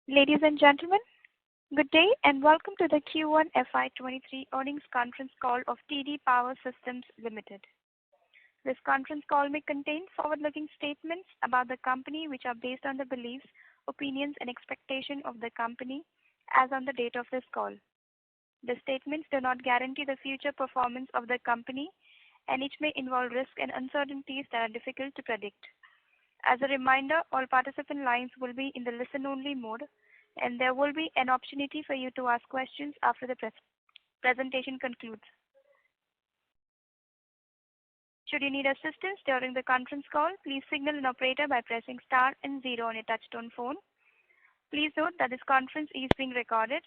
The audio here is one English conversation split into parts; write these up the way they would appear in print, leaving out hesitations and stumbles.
Ladies and gentlemen, good day and welcome to the Q1 FY23 earnings conference call of TD Power Systems Limited. This conference call may contain forward-looking statements about the company which are based on the beliefs, opinions and expectations of the company as on the date of this call. The statements do not guarantee the future performance of the company and each may involve risks and uncertainties that are difficult to predict. As a reminder, all participant lines will be in the listen-only mode, and there will be an opportunity for you to ask questions after the presentation concludes. Should you need assistance during the conference call, please signal an operator by pressing star and 0 on your touchtone phone. Please note that this conference is being recorded.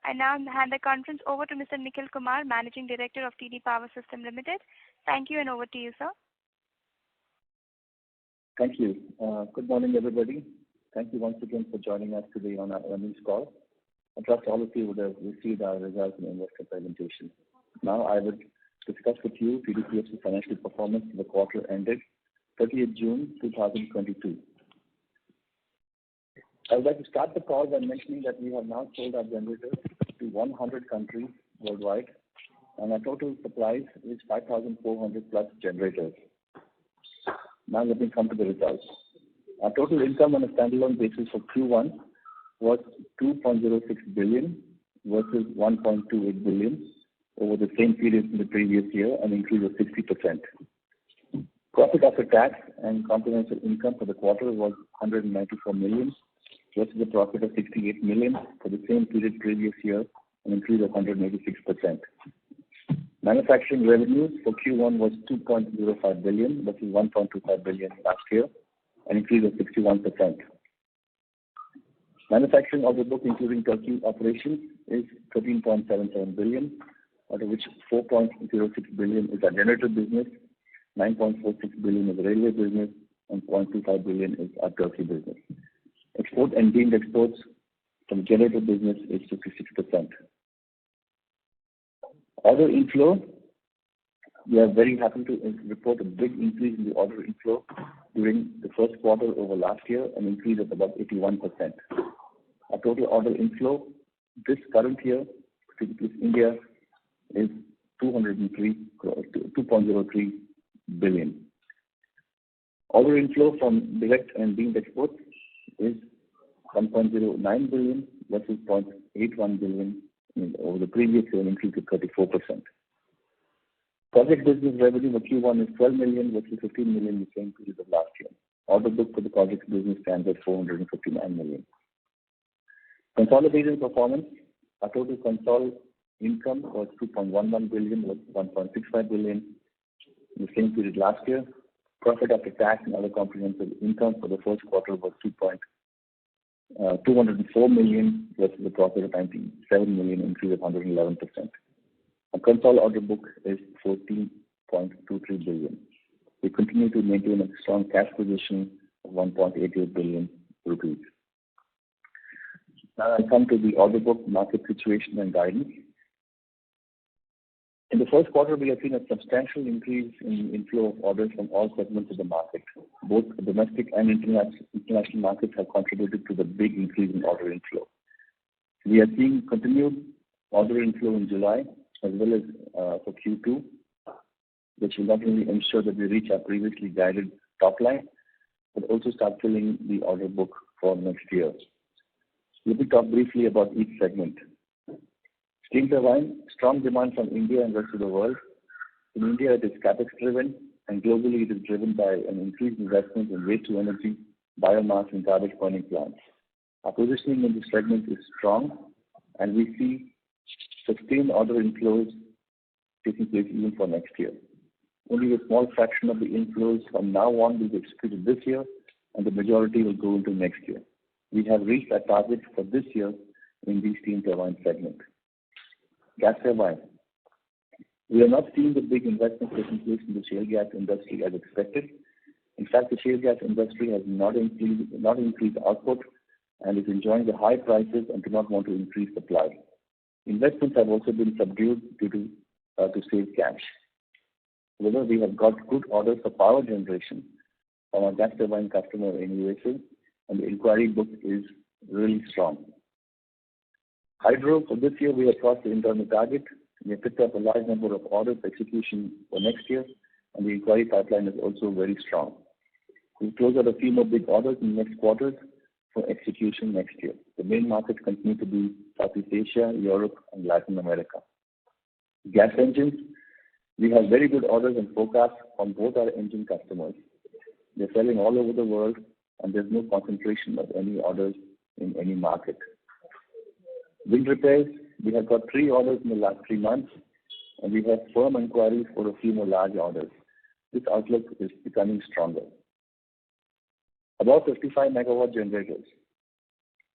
I now hand the conference over to Mr. Nikhil Kumar, Managing Director of TD Power Systems Limited. Thank you and over to you, sir. Thank you. Good morning, everybody. Thank you once again for joining us today on our earnings call. I trust all of you would have received our results and investor presentation. Now I would discuss with you TDPS's financial performance for the quarter ended 30th June 2022. I would like to start the call by mentioning that we have now sold our generators to 100 countries worldwide, and our total supplies is 5,400 plus generators. Now let me come to the results. Our total income on a standalone basis for Q1 was 2.06 billion versus 1.28 billion over the same period in the previous year, an increase of 60%. Profit after tax and comprehensive income for the quarter was 194 million versus a profit of 68 million for the same period previous year, an increase of 186%. Manufacturing revenues for Q1 was 2.05 billion versus 1.25 billion last year, an increase of 61%. Manufacturing order book including Turkey operations is 13.77 billion, out of which 4.06 billion is our generator business, 9.46 billion is railway business, and 0.25 billion is our Turkey business. Export and deemed exports from generator business is 56%. Order inflow, we are very happy to report a big increase in the order inflow during the first quarter over last year, an increase of about 81%. Our total order inflow this current year, particularly India, is 2.03 billion. Order inflow from direct and deemed exports is 1.09 billion versus 0.81 billion over the previous year, an increase of 34%. Project business revenue for Q1 is 12 million versus 15 million in the same period of last year. Order book for the project business stands at 459 million. Consolidated performance, our total consolidated income was 2.11 billion versus 1.65 billion in the same period last year. Profit after tax and other comprehensive income for the first quarter was 204 million versus a profit of 97 million, increase of 111%. Our consolidated order book is 14.23 billion. We continue to maintain a strong cash position of 1.88 billion rupees. Now I come to the order book, market situation and guidance. In the first quarter, we have seen a substantial increase in inflow of orders from all segments of the market. Both the domestic and international markets have contributed to the big increase in order inflow. We are seeing continued order inflow in July as well as for Q2, which will not only ensure that we reach our previously guided top line, but also start filling the order book for next year. Let me talk briefly about each segment. Steam turbine, strong demand from India and rest of the world. In India, it is capex driven, and globally it is driven by an increased investment in waste to energy, biomass and garbage burning plants. Our positioning in this segment is strong, and we see sustained order inflows taking place even for next year. Only a small fraction of the inflows from now on will be executed this year, and the majority will go into next year. We have reached our target for this year in the steam turbine segment. Gas turbine. We are not seeing the big investment taking place in the shale gas industry as expected. In fact, the shale gas industry has not increased output and is enjoying the high prices and do not want to increase supply. Investments have also been subdued due to save cash. However, we have got good orders for power generation from our gas turbine customer in USA, and the inquiry book is really strong. Hydro, for this year, we have crossed the internal target. We have picked up a large number of orders for execution for next year, and the inquiry pipeline is also very strong. We'll close out a few more big orders in the next quarters for execution next year. The main markets continue to be Southeast Asia, Europe, and Latin America. Gas engines, we have very good orders and forecasts on both our engine customers. They're selling all over the world, and there's no concentration of any orders in any market. Wind repairs, we have got 3 orders in the last 3 months, and we have firm inquiries for a few more large orders. This outlook is becoming stronger. About 55 megawatt generators.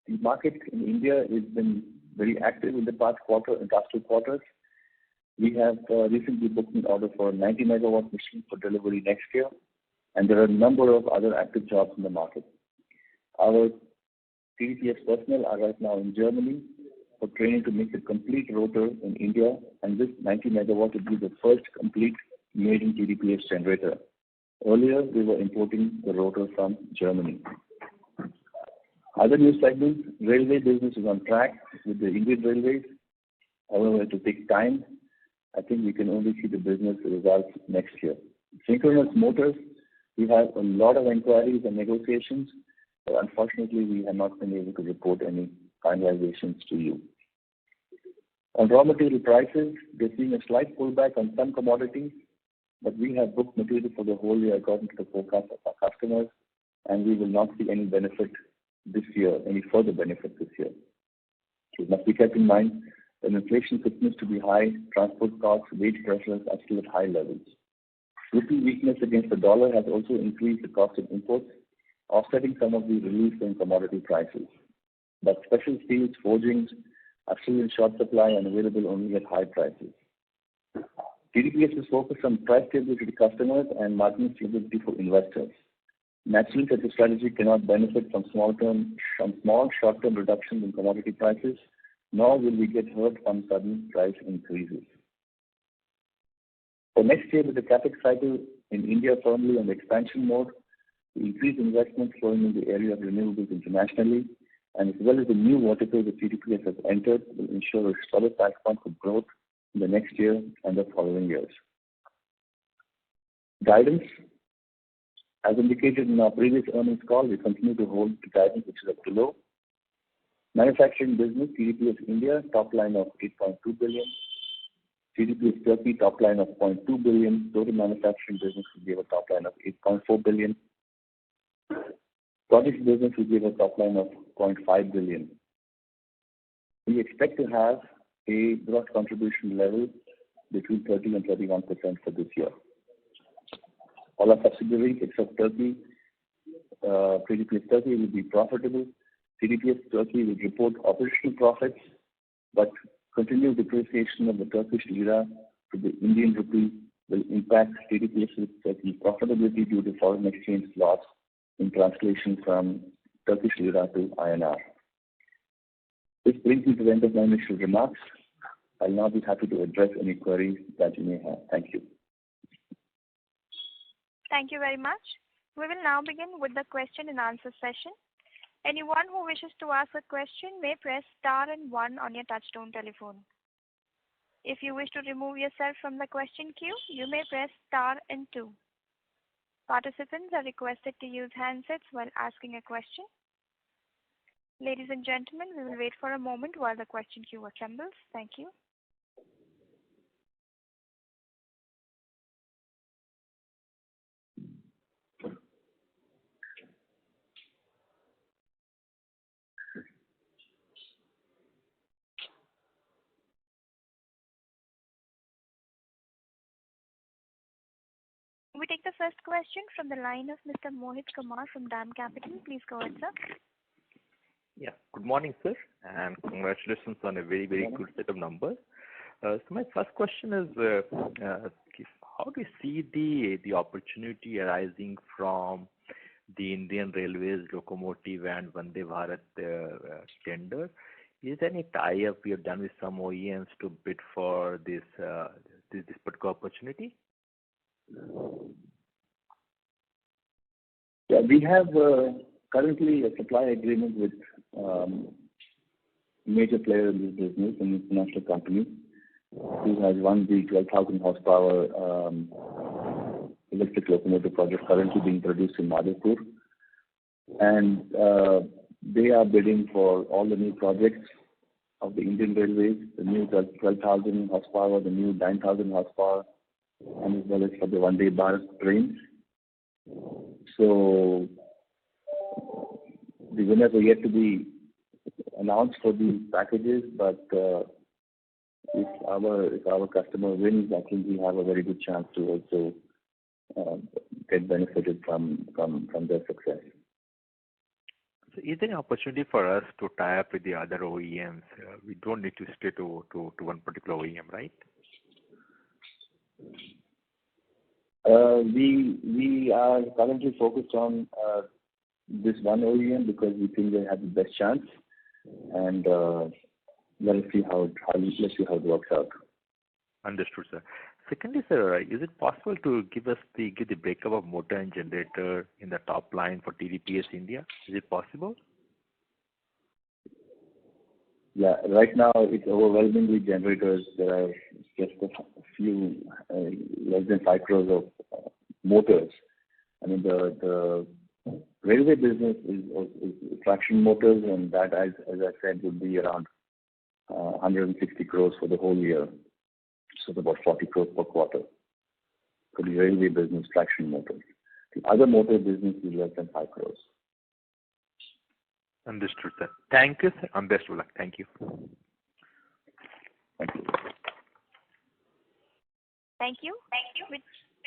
The market in India has been very active in the past 2 quarters. We have recently booked an order for a 90 megawatt machine for delivery next year, and there are a number of other active jobs in the market. Our TDPS personnel are right now in Germany for training to make the complete rotor in India, and this 90 megawatt will be the first complete made in TDPS generator. Earlier, we were importing the rotor from Germany. Other new segments, railway business is on track with the Indian Railways. However, it will take time. I think we can only see the business results next year. Synchronous motors, we have a lot of inquiries and negotiations, but unfortunately, we have not been able to report any finalizations to you. On raw material prices, we're seeing a slight pullback on some commodities, but we have booked material for the whole year according to the forecast of our customers, and we will not see any benefit this year, any further benefit this year. It must be kept in mind that inflation continues to be high, transport costs, wage pressures are still at high levels. Rupee weakness against the dollar has also increased the cost of imports, offsetting some of the relief in commodity prices. But special steels, forgings are still in short supply and available only at high prices. TDPS is focused on price stability to customers and margin stability for investors. Naturally, such a strategy cannot benefit from small short-term reductions in commodity prices, nor will we get hurt from sudden price increases. For next year, with the capex cycle in India firmly on the expansion mode, the increased investments flowing in the area of renewables internationally, and as well as the new verticals that TDPS has entered, will ensure a solid platform for growth in the next year and the following years. Guidance. As indicated in our previous earnings call, we continue to hold the guidance which is up below. Manufacturing business, TDPS India, top line of 8.2 billion. TDPS Turkey, top line of 0.2 billion. Total manufacturing business will give a top line of 8.4 billion. Projects business will give a top line of 0.5 billion. We expect to have a gross contribution level between 30 and 31% for this year. All our subsidiaries except Turkey, TDPS Turkey will be profitable. TDPS Turkey will report operational profits, but continued depreciation of the Turkish lira to the Indian rupee will impact TDPS Turkey profitability due to foreign exchange loss in translation from Turkish lira to INR. This brings me to the end of my initial remarks. I'll now be happy to address any queries that you may have. Thank you. Thank you very much. We will now begin with the question and answer session. Anyone who wishes to ask a question may press star and 1 on your touchtone telephone. If you wish to remove yourself from the question queue, you may press star and 2. Participants are requested to use handsets while asking a question. Ladies and gentlemen, we will wait for a moment while the question queue assembles. Thank you. We take the first question from the line of Mr. Mohit Kumar from DAM Capital. Please go ahead, sir. Yeah. Good morning, sir, and congratulations on a very, very good set of numbers. So my first question is, how do you see the opportunity arising from the Indian Railways locomotive and Vande Bharat tender? Is there any tie-up you have done with some OEMs to bid for this particular opportunity? Yeah, we have currently a supply agreement with major player in this business, an international company who has won the 12,000 horsepower electric locomotive project currently being produced in Madhapur. And they are bidding for all the new projects of the Indian Railways, the new 12,000 horsepower, the new 9,000 horsepower, and as well as for the Vande Bharat trains. So the winners are yet to be announced for these packages, but if our customer wins, I think we have a very good chance to also get benefited from their success. So is there an opportunity for us to tie up with the other OEMs? We don't need to stay to one particular OEM, right? We are currently focused on this one OEM because we think they have the best chance, and let's see how it works out. Understood, sir. Secondly, sir, is it possible to give the breakup of motor and generator in the top line for TDPS India? Is it possible? Yeah, right now it's overwhelmingly generators. There are just a few, less than 5 crores of motors. I mean, the railway business is traction motors, and that, as I said, would be around 160 crores for the whole year. So it's about 40 crores per quarter for the railway business, traction motors. The other motor business is less than 5 crores. Understood, sir. Thank you, sir. And best of luck. Thank you. Thank you. Thank you.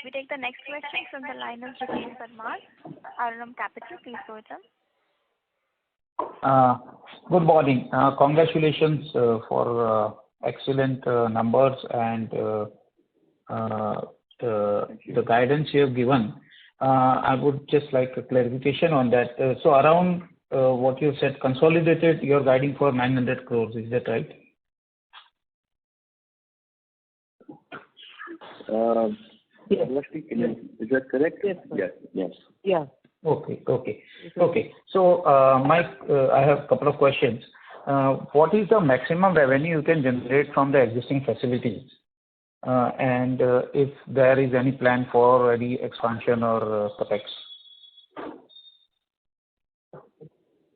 We take the next question from the line of Jiten Parmar, Arnam Capital. Please go ahead. Good morning. Congratulations for excellent numbers and the guidance you have given. I would just like a clarification on that. So around what you said, consolidated, you're guiding for 900 crores. Is that right? Yes. Is that correct? Yes, sir. Yes. Yeah. Okay. So, Mike, I have a couple of questions. What is the maximum revenue you can generate from the existing facilities? And if there is any plan for any expansion or capex?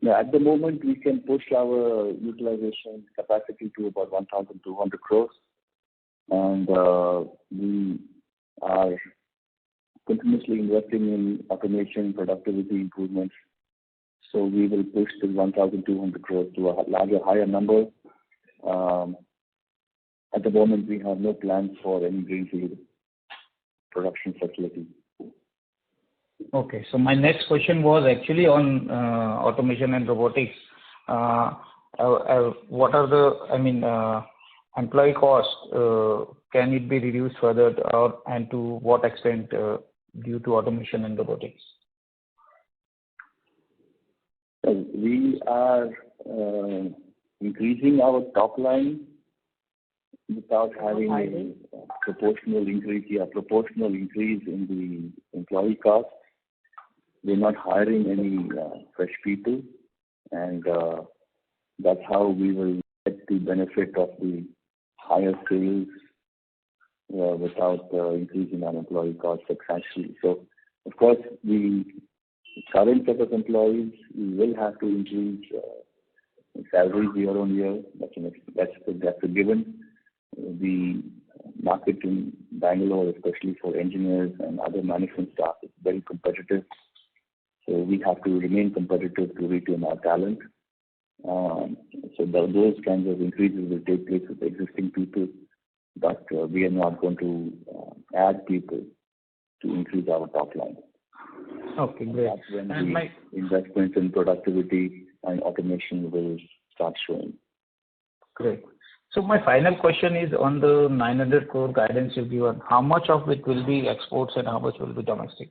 Yeah, at the moment we can push our utilization capacity to about 1,200 crores, and we are continuously investing in automation, productivity improvements. So we will push the 1,200 crores to a higher number. At the moment, we have no plans for any greenfield production facility. Okay. So my next question was actually on automation and robotics. What are the, employee costs? Can it be reduced further, and to what extent due to automation and robotics? We are increasing our top line without having a proportional increase in the employee costs. We're not hiring any fresh people, and that's how we will get the benefit of the higher sales without increasing our employee costs substantially. So, of course, the current set of employees, we will have to increase salaries year on year. That's a given. The market in Bangalore, especially for engineers and other management staff, is very competitive. So we have to remain competitive to retain our talent. So those kinds of increases will take place with existing people, but we are not going to add people to increase our top line. Okay, great. That's when the investments in productivity and automation will start showing. Great. So my final question is on the 900 crore guidance you've given. How much of it will be exports and how much will be domestic?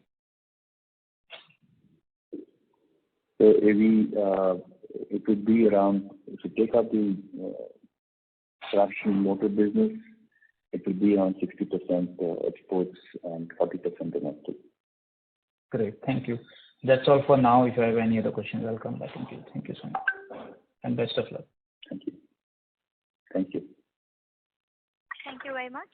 So it would be around, if you take up the traction motor business, it will be around 60% exports and 40% domestic. Great, thank you. That's all for now. If you have any other questions, I'll come back. Thank you so much. and best of luck. Thank you. Thank you. Thank you very much.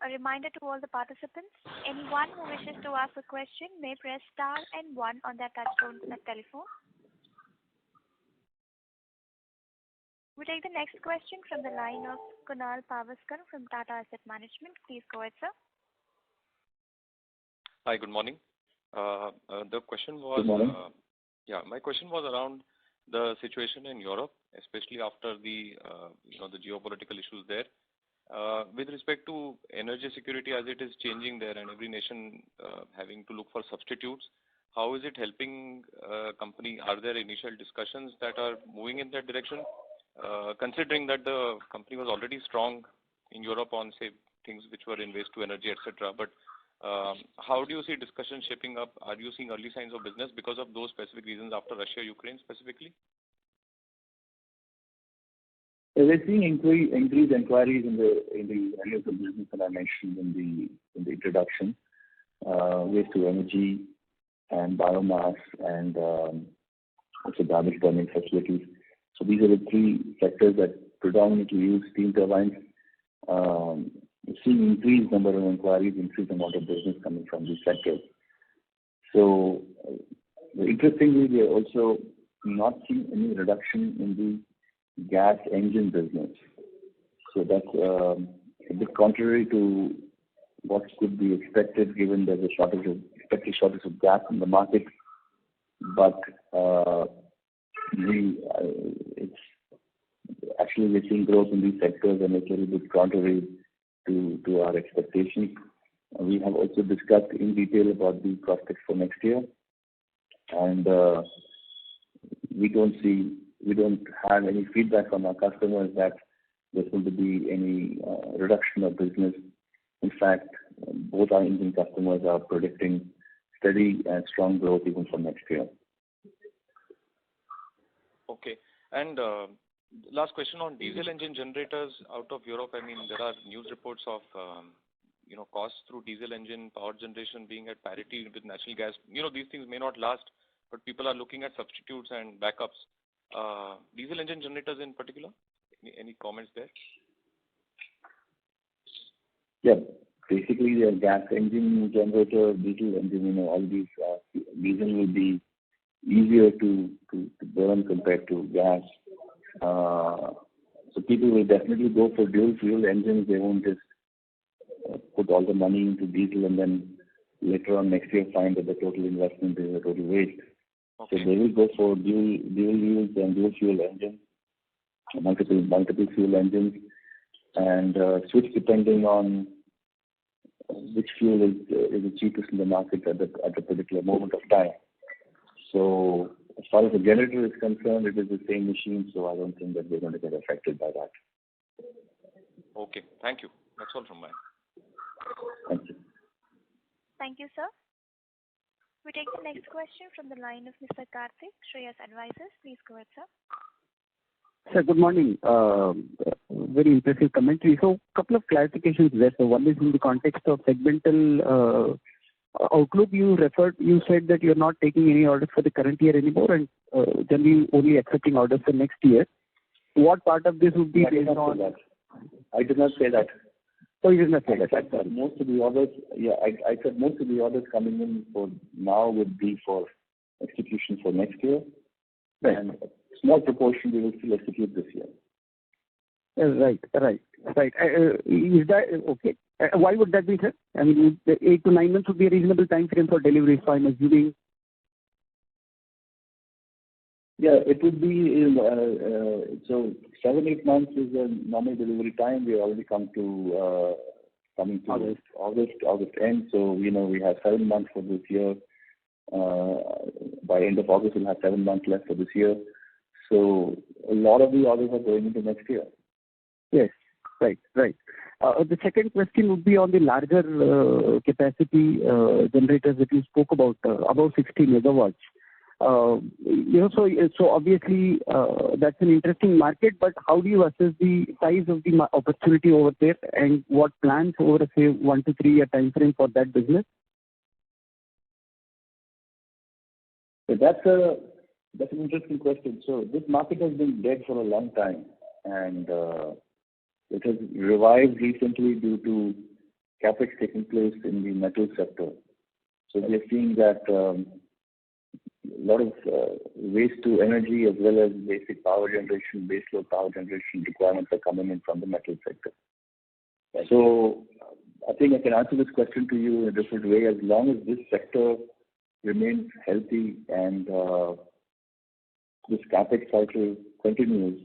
A reminder to all the participants, anyone who wishes to ask a question may press star and 1 on their touchtone telephone. We take the next question from the line of Kunal Pavaskar from Tata Asset Management. Please go ahead, sir. Hi, good morning. The question was, Good morning. my question was around the situation in Europe, especially after the geopolitical issues there. With respect to energy security as it is changing there and every nation having to look for substitutes, how is it helping company? Are there initial discussions that are moving in that direction? Considering that the company was already strong in Europe on, say, things which were in waste to energy, etc. But how do you see discussion shaping up? Are you seeing early signs of business because of those specific reasons after Russia, Ukraine specifically? We're seeing increased inquiries in the areas of business that I mentioned in the introduction, waste to energy and biomass and also garbage burning facilities. So these are the three sectors that predominantly use steam turbines. We're seeing increased number of inquiries, increased amount of business coming from these sectors. So interestingly, we are also not seeing any reduction in the gas engine business. So that's a bit contrary to what could be expected given there's a expected shortage of gas in the market. But it's actually we're seeing growth in these sectors and it's a little bit contrary to our expectations. We have also discussed in detail about the prospects for next year, and we don't have any feedback from our customers that there's going to be any reduction of business. In fact, both our engine customers are predicting steady and strong growth even for next year. Okay. And last question on diesel engine generators out of Europe. I mean, there are news reports of costs through diesel engine power generation being at parity with natural gas. These things may not last, but people are looking at substitutes and backups. Diesel engine generators in particular. Any comments there? Yeah, basically the gas engine generator, diesel engine, all these diesel will be easier to burn compared to gas. So people will definitely go for dual fuel engines. They won't just put all the money into diesel and then later on next year find that the total investment is a total waste. Okay. So they will go for dual use and dual fuel engines, multiple fuel engines, and switch depending on which fuel is the cheapest in the market at the particular moment of time. So as far as the generator is concerned, it is the same machine, so I don't think that they're going to get affected by that. Okay, thank you. That's all from mine. Thank you. Thank you, sir. We take the next question from the line of Mr. Karthik, Shreyas Advisors. Please go ahead, sir. Sir, good morning. Very impressive commentary. So, couple of clarifications there. So, one is in the context of segmental outlook. You said that you're not taking any orders for the current year anymore, and generally only accepting orders for next year. What part of this would be based on? I did not say that. Oh, you did not say that. I said most of the orders. Yeah, I said most of the orders coming in for now would be for execution for next year, right. And a small proportion we will still execute this year. Right. Is that okay? Why would that be, sir? I mean, 8 to 9 months would be a reasonable time frame for delivery, so I'm assuming. Yeah, it would be so 7-8 months is a normal delivery time. We already coming to August end. So we have 7 months for this year. By end of August, we'll have 7 months left for this year. So a lot of the orders are going into next year. Yes, right. The second question would be on the larger capacity generators that you spoke about 60 megawatts. So obviously that's an interesting market, but how do you assess the size of the opportunity over there, and what plans over say 1 to 3 year time frame for that business? So That's an interesting question. So this market has been dead for a long time, and it has revived recently due to capex taking place in the metal sector. So we are seeing that a lot of waste to energy as well as basic power generation, base load power generation requirements are coming in from the metal sector. So I think I can answer this question to you in a different way. As long as this sector remains healthy and this capex cycle continues,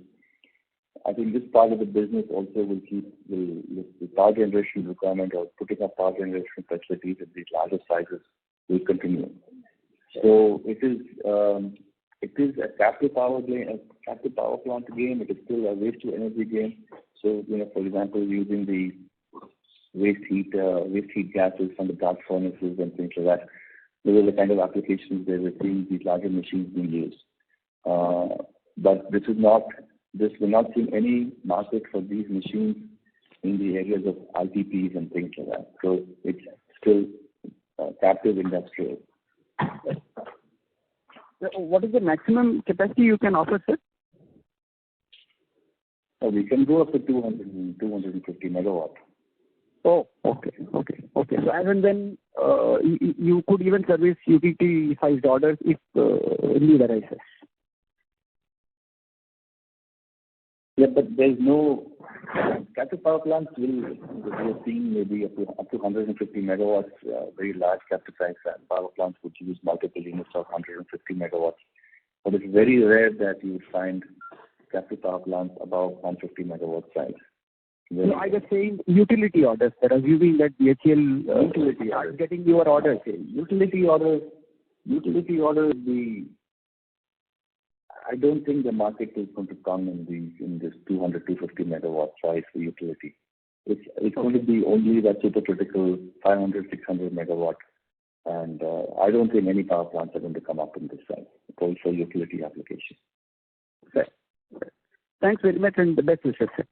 I think this part of the business also will keep the power generation requirement or putting up power generation facilities at these larger sizes will continue. So it is a captive power plant game. It is still a waste to energy game. So for example, using the waste heat gases from the blast furnaces and things like that. Those are the kind of applications where we're seeing these larger machines being used. But we're not seeing any market for these machines in the areas of IPPs and things like that. So it's still captive industrial. What is the maximum capacity you can offer, sir? We can go up to 250 megawatts. Oh, okay. So as and when you could even service utility-sized orders if need arises. Yeah, but there's no captive power plants we are seeing maybe up to 150 megawatts. Very large captive size power plants would use multiple units of 150 megawatts. But it's very rare that you would find captive power plants above 150 megawatt size. No, I was saying utility orders. That assuming that BHEL starts getting your orders. Utility orders. I don't think the market is going to come in this 250 megawatt size for utility. It's going to be only that supercritical 500, 600 megawatt, and I don't think any power plants are going to come up in this size. It's also utility application. Right. Thanks very much, and the best wishes, sir.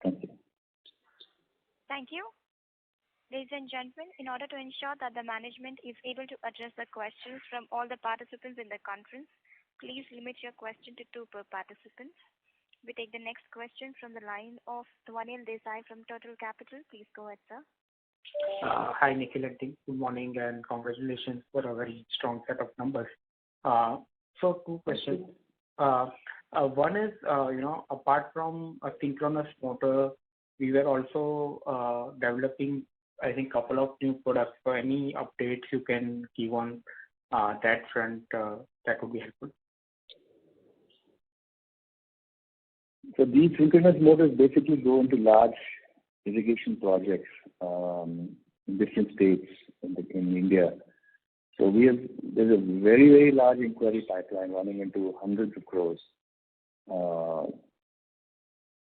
Thank you. Thank you. Ladies and gentlemen, in order to ensure that the management is able to address the questions from all the participants in the conference, please limit your question to 2 per participant. We take the next question from the line of Dhwanil Desai from Total Capital. Please go ahead, sir. Hi, Nikhil and team. Good morning and congratulations for a very strong set of numbers. So 2 questions. One is, apart from a synchronous motor, we were also developing, I think, couple of new products. So any updates you can give on that front, that would be helpful. So these synchronous motors basically go into large irrigation projects in different states in India. So there's a very, very large inquiry pipeline running into hundreds of crores.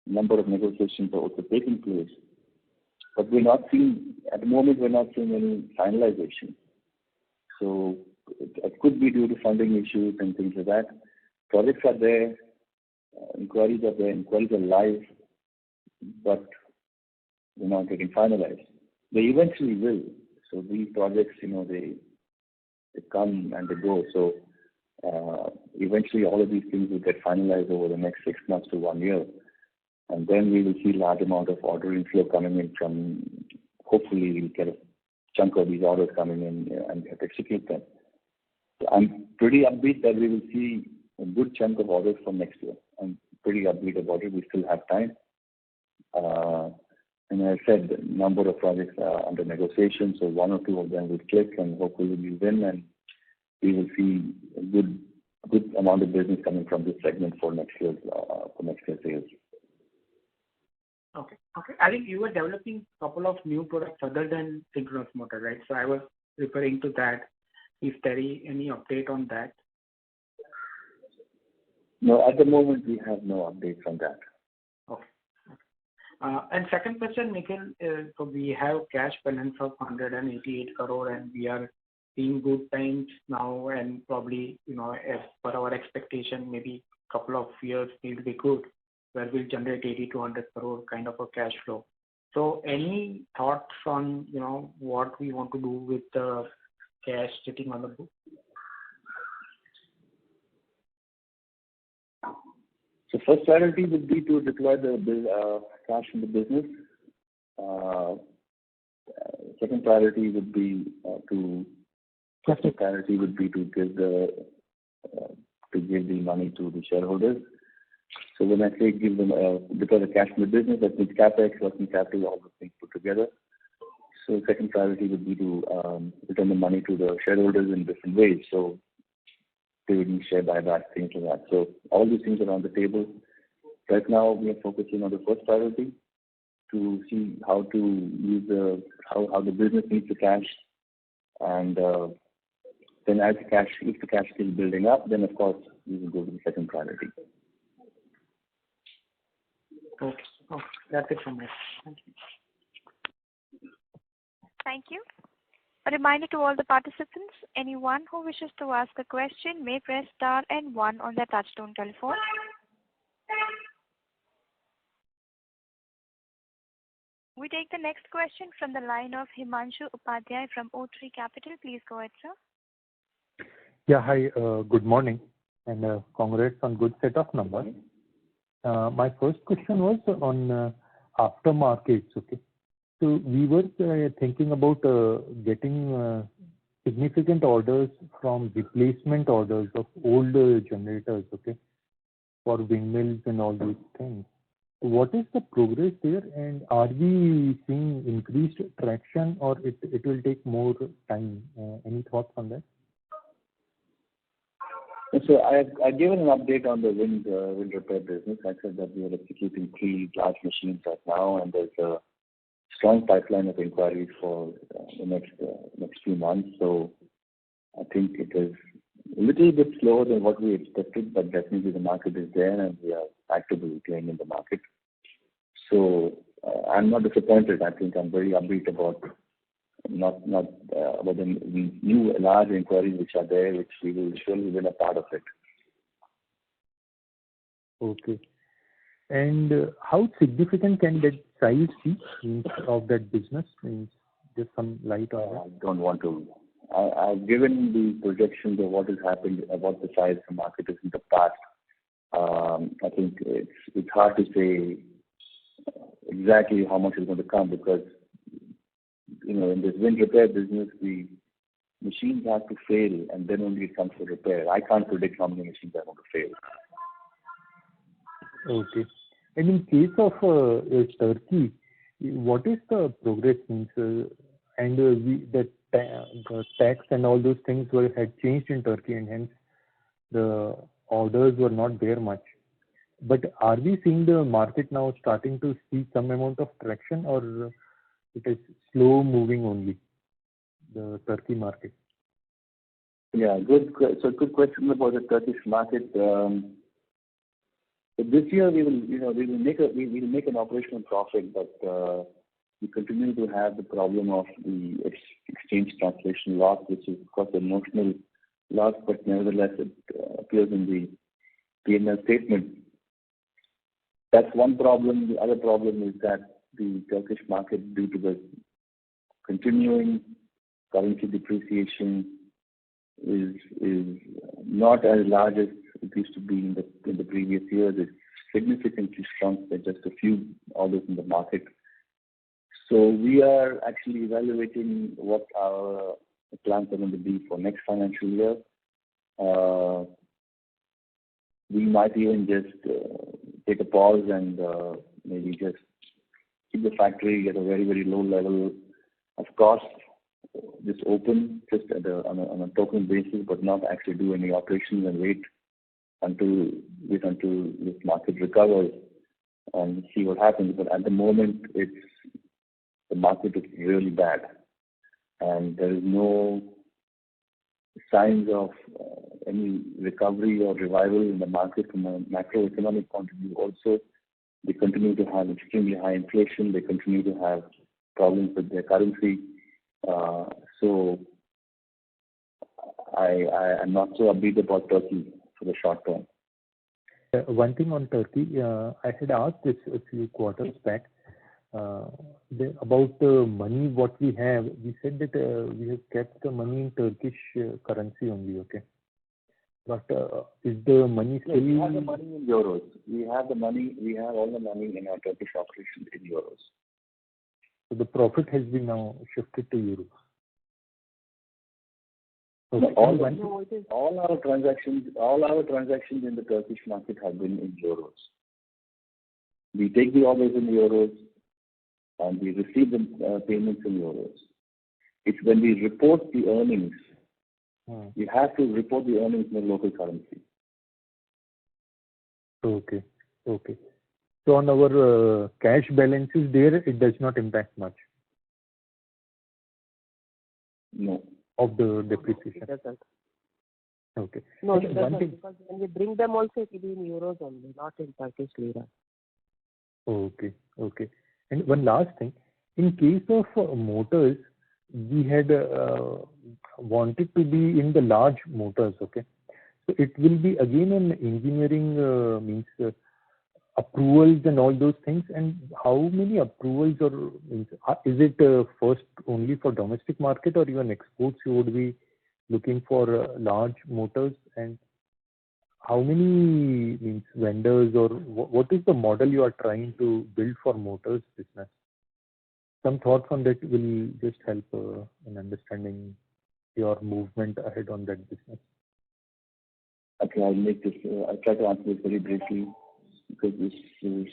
Number of negotiations are also taking place. But at the moment, we're not seeing any finalization. So it could be due to funding issues and things like that. Projects are there, inquiries are there, inquiries are live, but they're not getting finalized. They eventually will. So these projects, they come and they go. So eventually all of these things will get finalized over the next 6 months to 1 year. And then we will see large amount of order inflow coming in from, hopefully we'll get a chunk of these orders coming in and execute them. So I'm pretty upbeat that we will see a good chunk of orders from next year. I'm pretty upbeat about it. We still have time. And as I said, the number of projects are under negotiation, so 1 or 2 of them will click and hopefully we'll win, and we will see a good amount of business coming from this segment for next year's sales. Okay. I think you were developing a couple of new products other than synchronous motor, right? So I was referring to that. Is there any update on that? No, at the moment we have no updates on that. Okay. And second question, Nikhil, so we have cash balance of 188 crore and we are seeing good times now, and probably, as per our expectation, maybe couple of years will be good, where we'll generate 80 to 100 crore kind of a cash flow. So any thoughts on, what we want to do with the cash sitting on the book? So first priority would be to deploy the cash in the business. Second priority would be to give the money to the shareholders. So when I say give them deploy the cash in the business, that means capex, working capital, all those things put together. So second priority would be to return the money to the shareholders in different ways. So dividend, share buyback, things like that. So all these things are on the table. Right now we are focusing on the first priority to see how to use how the business needs the cash, and then if the cash is building up, then of course we will go to the second priority. Okay. That's it from me. Thank you. Thank you. A reminder to all the participants, anyone who wishes to ask a question may press star and 1 on their touchtone telephone. We take the next question from the line of Himanshu Upadhyay from O3 Capital. Please go ahead, sir. Yeah, hi, good morning, and congrats on good set of numbers. My first question was on aftermarkets, okay? So we were thinking about getting significant orders from replacement orders of old generators, okay, for windmills and all these things. What is the progress there, and are we seeing increased traction, or it will take more time? Any thoughts on that? So I've given an update on the wind repair business. I said that we are executing 3 large machines right now, and there's a strong pipeline of inquiries for the next few months. So I think it is a little bit slower than what we expected, but definitely the market is there, and we are actively playing in the market. So I'm not disappointed. I think I'm very upbeat about about the new large inquiries which are there, which we will surely win a part of it. Okay. And how significant can that size be of that business? Just some light on that. I don't want to. I've given the projections of what has happened, what the size of the market is in the past. I think it's hard to say exactly how much is going to come, because in this wind repair business, the machines have to fail, and then only it comes to repair. I can't predict how many machines are going to fail. Okay. And in case of Turkey, what is the progress? And the tax and all those things had changed in Turkey, and hence the orders were not there much. But are we seeing the market now starting to see some amount of traction, or it is slow moving only, the Turkey market? Yeah, good. So good question about the Turkish market. This year we will make an operational profit, but we continue to have the problem of the exchange translation loss, which is of course a notional loss, but nevertheless it appears in the P&L statement. That's one problem. The other problem is that the Turkish market, due to the continuing currency depreciation, is not as large as it used to be in the previous years. It's significantly shrunk by just a few orders in the market. So we are actually evaluating what our plans are going to be for next financial year. We might even just take a pause and maybe just keep the factory at a very, very low level of cost, just open, just on a token basis, but not actually do any operations, and wait until this market recovers and see what happens. But at the moment, the market is really bad, and there is no signs of any recovery or revival in the market from a macroeconomic point of view. Also, they continue to have extremely high inflation. They continue to have problems with their currency. So I'm not so upbeat about Turkey for the short term. One thing on Turkey, I had asked this a few quarters back about the money what we have. We said that we have kept the money in Turkish currency only, okay? But is the money still? Yes, we have the money in euros. We have the money. We have all the money in our Turkish operations in euros. So the profit has been now shifted to euros. Okay. No, all our transactions in the Turkish market have been in euros. We take the orders in euros, and we receive the payments in euros. It's when we report the earnings, we have to report the earnings in the local currency. Okay. Okay. So on our cash balances there, it does not impact much. No. Of the depreciation. It doesn't. Okay. No, Okay, it doesn't, because when we bring them also, it will be in euros only, not in Turkish lira. Okay. Okay. And one last thing. In case of motors, we had wanted to be in the large motors. Okay. So it will be again an engineering means approvals and all those things. And how many approvals or means, is it first only for domestic market or even exports you would be looking for large motors? And how many means vendors or what is the model you are trying to build for motors business? Some thoughts on that will just help in understanding your movement ahead on that business. Okay, I'll try to answer this very briefly because this is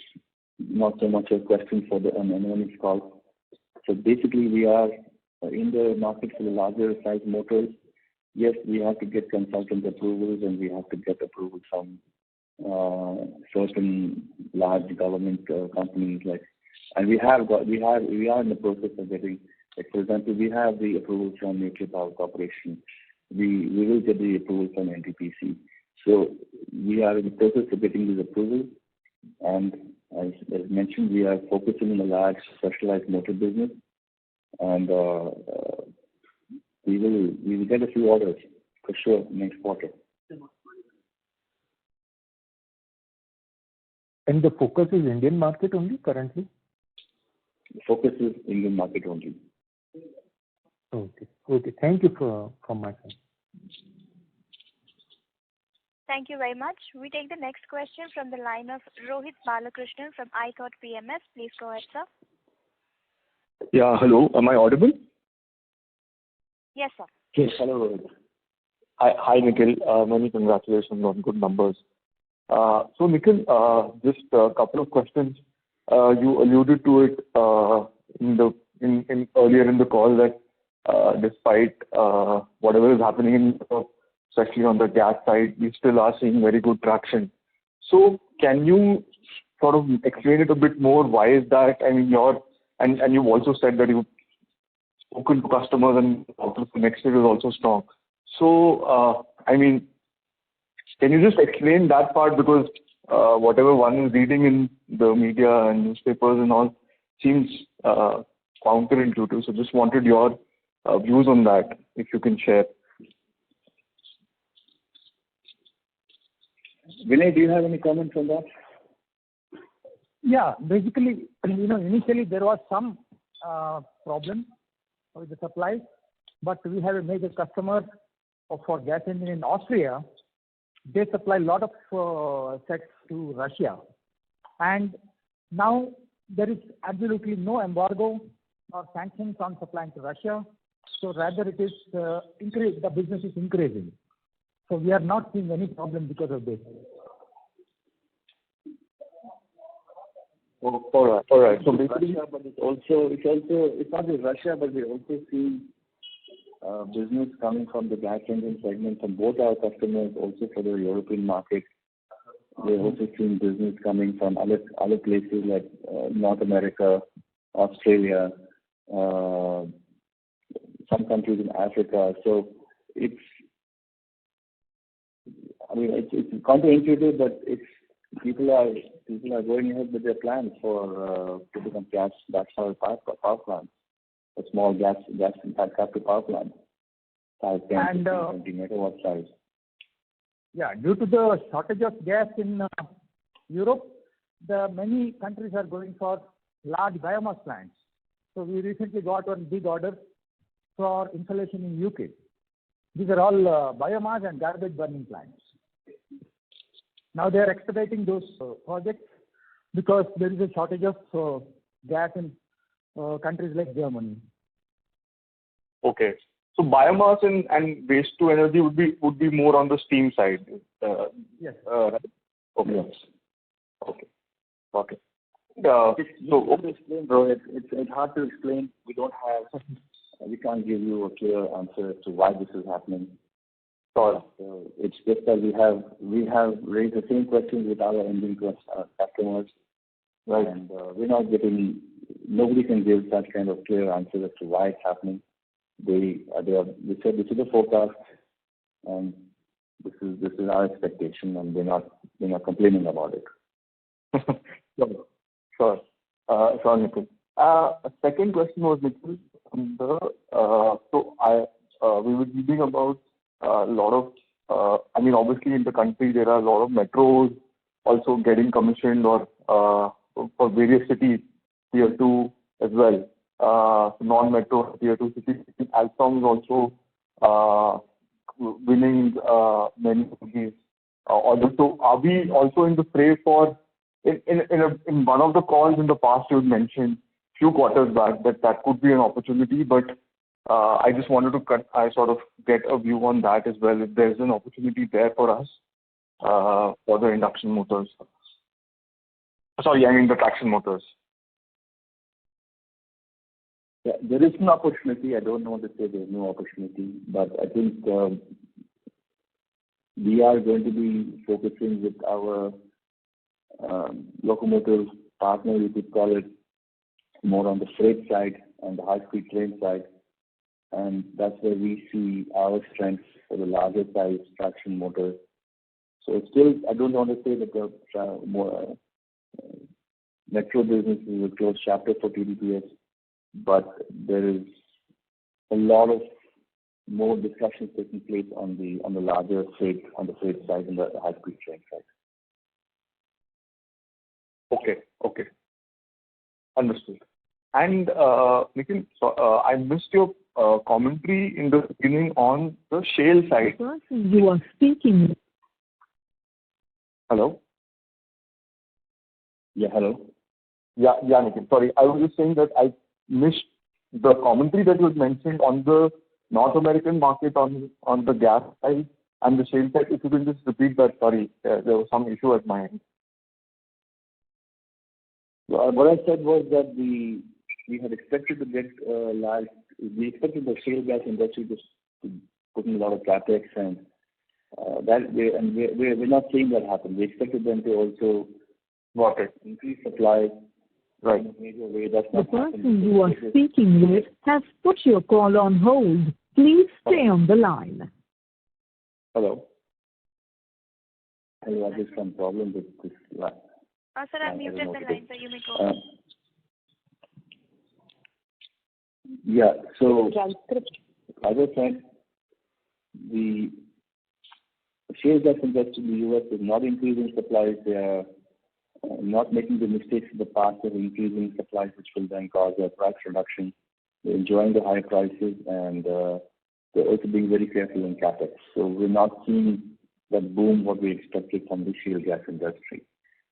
not so much a question for the earnings call. So basically, we are in the market for the larger size motors. Yes, we have to get consultant approvals and we have to get approval from certain large government companies and we are in the process of getting, for example, we have the approval from Nuclear Power Corporation. We will get the approval from NTPC. So we are in the process of getting this approval, and as mentioned, we are focusing on the large specialized motor business, and we will get a few orders for sure next quarter. And the focus is Indian market only currently? The focus is Indian market only. Okay. Okay. Thank you from my side. Thank you very much. We take the next question from the line of Rohit Balakrishnan from iThought PMS. Please go ahead, sir. Yeah, hello. Am I audible? Yes, sir. Yes. Hello, Rohit. Hi, Nikhil. Many congratulations on good numbers. So, Nikhil, just a couple of questions. You alluded to it earlier in the call that despite whatever is happening in Europe, especially on the gas side, we still are seeing very good traction. So can you sort of explain it a bit more? Why is that? I mean, and you've also said that you've spoken to customers and outlook for next year is also strong. So, I mean, can you just explain that part? Because whatever one is reading in the media and newspapers and all seems counterintuitive. So just wanted your views on that, if you can share. Vinay, do you have any comments on that? Yeah, basically, initially there was some problem with the supply, but we have a major customer for gas engine in Austria. They supply a lot of sets to Russia, and now there is absolutely no embargo or sanctions on supplying to Russia. So rather, it is the business is increasing. So we are not seeing any problem because of this. Oh, all right. So basically, Russia, but it's not just Russia, but we also see business coming from the gas engine segment from both our customers, also for the European market. We're also seeing business coming from other places like North America, Australia, some countries in Africa. So it's counterintuitive, but people are going ahead with their plans for putting up gas-fired power plants, a small gas captive power plant, 5, 10, 20 megawatt size. Yeah, due to the shortage of gas in Europe, many countries are going for large biomass plants. So we recently got one big order for installation in UK. These are all biomass and garbage burning plants. Now they are expediting those projects because there is a shortage of gas in countries like Germany. Okay. So biomass and waste to energy would be more on the steam side. Yes. Right? Okay. Yes. Okay. Okay. It's hard to explain, bro. It's hard to explain. We can't give you a clear answer as to why this is happening. Sure. It's just that we have raised the same questions with our engine customers, Right. and nobody can give such kind of clear answer as to why it's happening. They said this is the forecast, and this is our expectation, and they're not complaining about it. Sure. Sure, Nikhil. Second question was, Nikhil, we were reading about a lot of, obviously in the country there are a lot of metros also getting commissioned or for various cities, tier 2 as well. Non-metro tier 2 cities. Alstom is also winning many of these orders. So are we also in the fray for, in one of the calls in the past you had mentioned few quarters back that could be an opportunity, but I just wanted to sort of get a view on that as well, if there's an opportunity there for us for the induction motors. Sorry, I mean the traction motors. Yeah, there is an opportunity. I don't want to say there's no opportunity, but I think we are going to be focusing with our locomotive partner, you could call it, more on the freight side and the high-speed train side, and that's where we see our strength for the larger size traction motors. So it's still, I don't want to say that the metro business is a closed chapter for TDPS, but there is a lot of more discussions taking place on the larger freight, on the freight side and the high-speed train side. Okay. Understood. And Nikhil, I missed your commentary in the beginning on the shale side. The person you are speaking. Hello? Yeah, hello? Yeah, Nikhil. Sorry, I was just saying that I missed the commentary that you had mentioned on the North American market on the gas side and the shale side. If you can just repeat that, sorry, there was some issue at my end. What I said was that we had expected to get we expected the shale gas industry to put in a lot of capex, and we're not seeing that happen. We expected them to also increase supply. Right. In a major way. That's The not person you are speaking with has put your call on hold. Please stay on the line. Hello? I have some problem with this line. Sir, I've muted the line, so you may go. Yeah, so as I said, the shale gas industry in the U.S. is not increasing supplies. They are not making the mistakes in the past of increasing supplies, which will then cause a price reduction. They're enjoying the high prices, and they're also being very careful in capex. So we're not seeing that boom what we expected from the shale gas industry.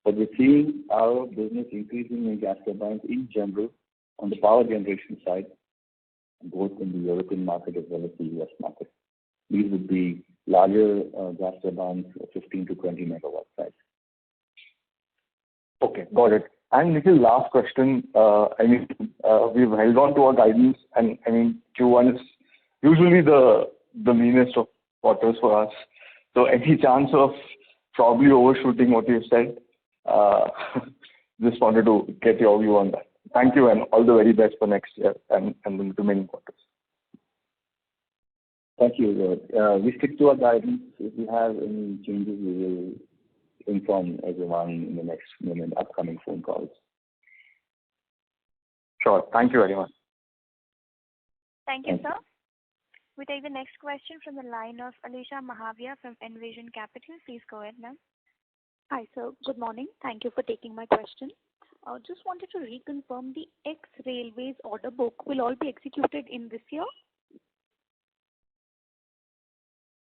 But we're seeing our business increasing in gas turbines in general on the power generation side, both in the European market as well as the US market. These would be larger gas turbines, 15 to 20 megawatt size. Okay, got it. And Nikhil, last question. We've held on to our guidance, and Q1 is usually the meanest of quarters for us. So any chance of probably overshooting what you've said? Just wanted to get your view on that. Thank you, and all the very best for next year and the remaining quarters. Thank you. We stick to our guidance. If we have any changes, we will inform everyone in the upcoming phone calls. Sure. Thank you very much. Thank you, sir. We take the next question from the line of Alisha Mahavia from Envision Capital. Please go ahead, ma'am. Hi, sir. Good morning. Thank you for taking my question. Just wanted to reconfirm the ex-railways order book will all be executed in this year?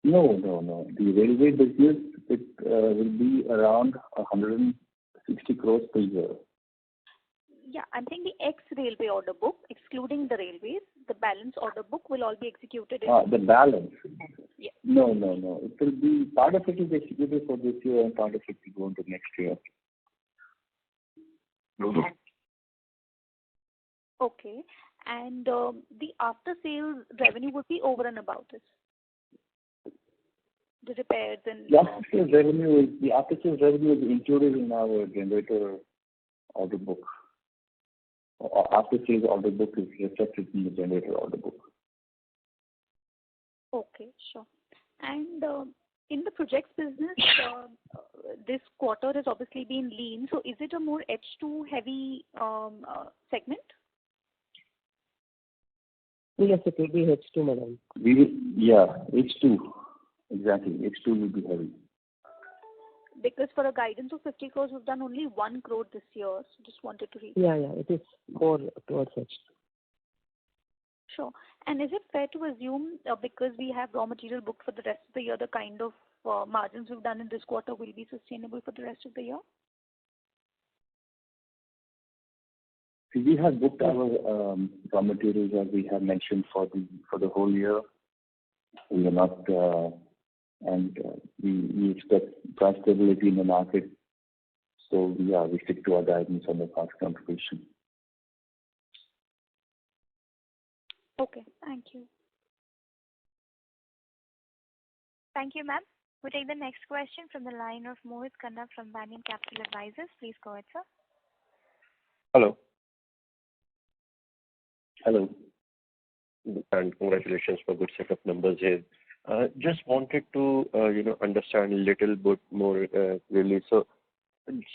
No. The railway business, it will be around 160 crores per year. Yeah, I'm saying the ex-railway order book, excluding the railways, the balance order book will all be executed in... The balance? Yeah. No. It will be, part of it is executed for this year and part of it will go into next year. Okay. And the after-sales revenue would be over and above this? The repairs and... The after-sales revenue is included in our generator order book. After-sales order book is reflected in the generator order book. Okay, sure. And in the projects business, this quarter has obviously been lean. So is it a more H2 heavy segment? Yes, it will be H2, madam. H2. Exactly. H2 will be heavy. Because for a guidance of 50 crores, we've done only 1 crore this year. So just wanted to read. Yeah, it is more towards H2. Sure. And is it fair to assume, because we have raw material booked for the rest of the year, the kind of margins we've done in this quarter will be sustainable for the rest of the year? We have booked our raw materials, as we have mentioned, for the whole year. We are not, and we expect price stability in the market. So we stick to our guidance on the cost contribution. Okay, thank you. Thank you, ma'am. We'll take the next question from the line of Mohit Khanna from Banyan Capital Advisors. Please go ahead, sir. Hello. Hello. And congratulations for good set of numbers here. Just wanted to understand a little bit more really. So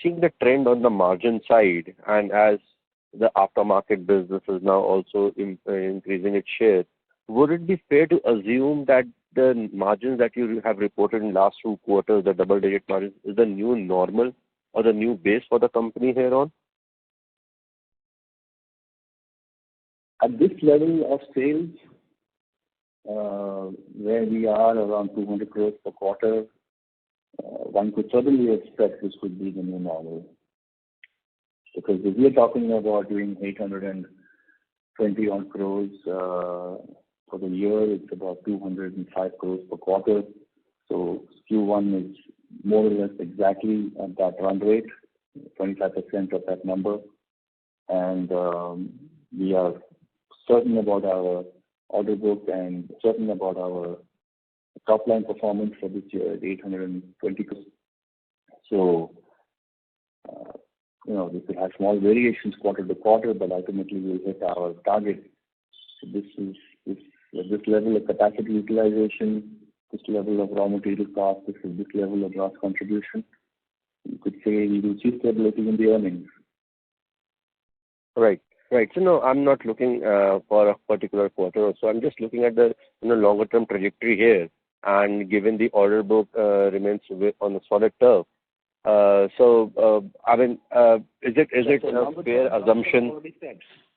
seeing the trend on the margin side, and as the aftermarket business is now also increasing its share, would it be fair to assume that the margins that you have reported in last 2 quarters, the double-digit margins, is the new normal or the new base for the company here on? At this level of sales, where we are around 200 crores per quarter, one could certainly expect this could be the new normal. Because if we are talking about doing 820 odd crores for the year, it's about 205 crores per quarter. So Q1 is more or less exactly at that run rate, 25% of that number. And we are certain about our order book and certain about our top line performance for this year at 820 crores. So, we could have small variations quarter to quarter, but ultimately we'll hit our target. So this level of capacity utilization, this level of raw material cost, this level of gross contribution, you could say we will see stability in the earnings. Right. So no, I'm not looking for a particular quarter. So I'm just looking at the longer term trajectory here. And given the order book remains on a solid turf, so I mean, is it a fair assumption?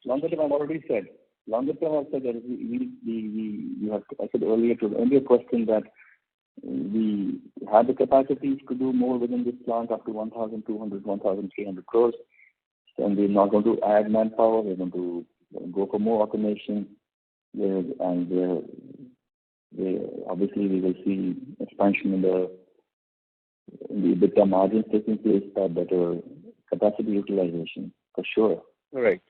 Longer term, I've already said. Longer term, I've said that we have. I said earlier to the earlier question that we have the capacities to do more within this plant up to 1,200, 1,300 crores. And we're not going to add manpower. We're going to go for more automation. And obviously we will see expansion in the EBITDA margins taking place by better capacity utilization, for sure. Right.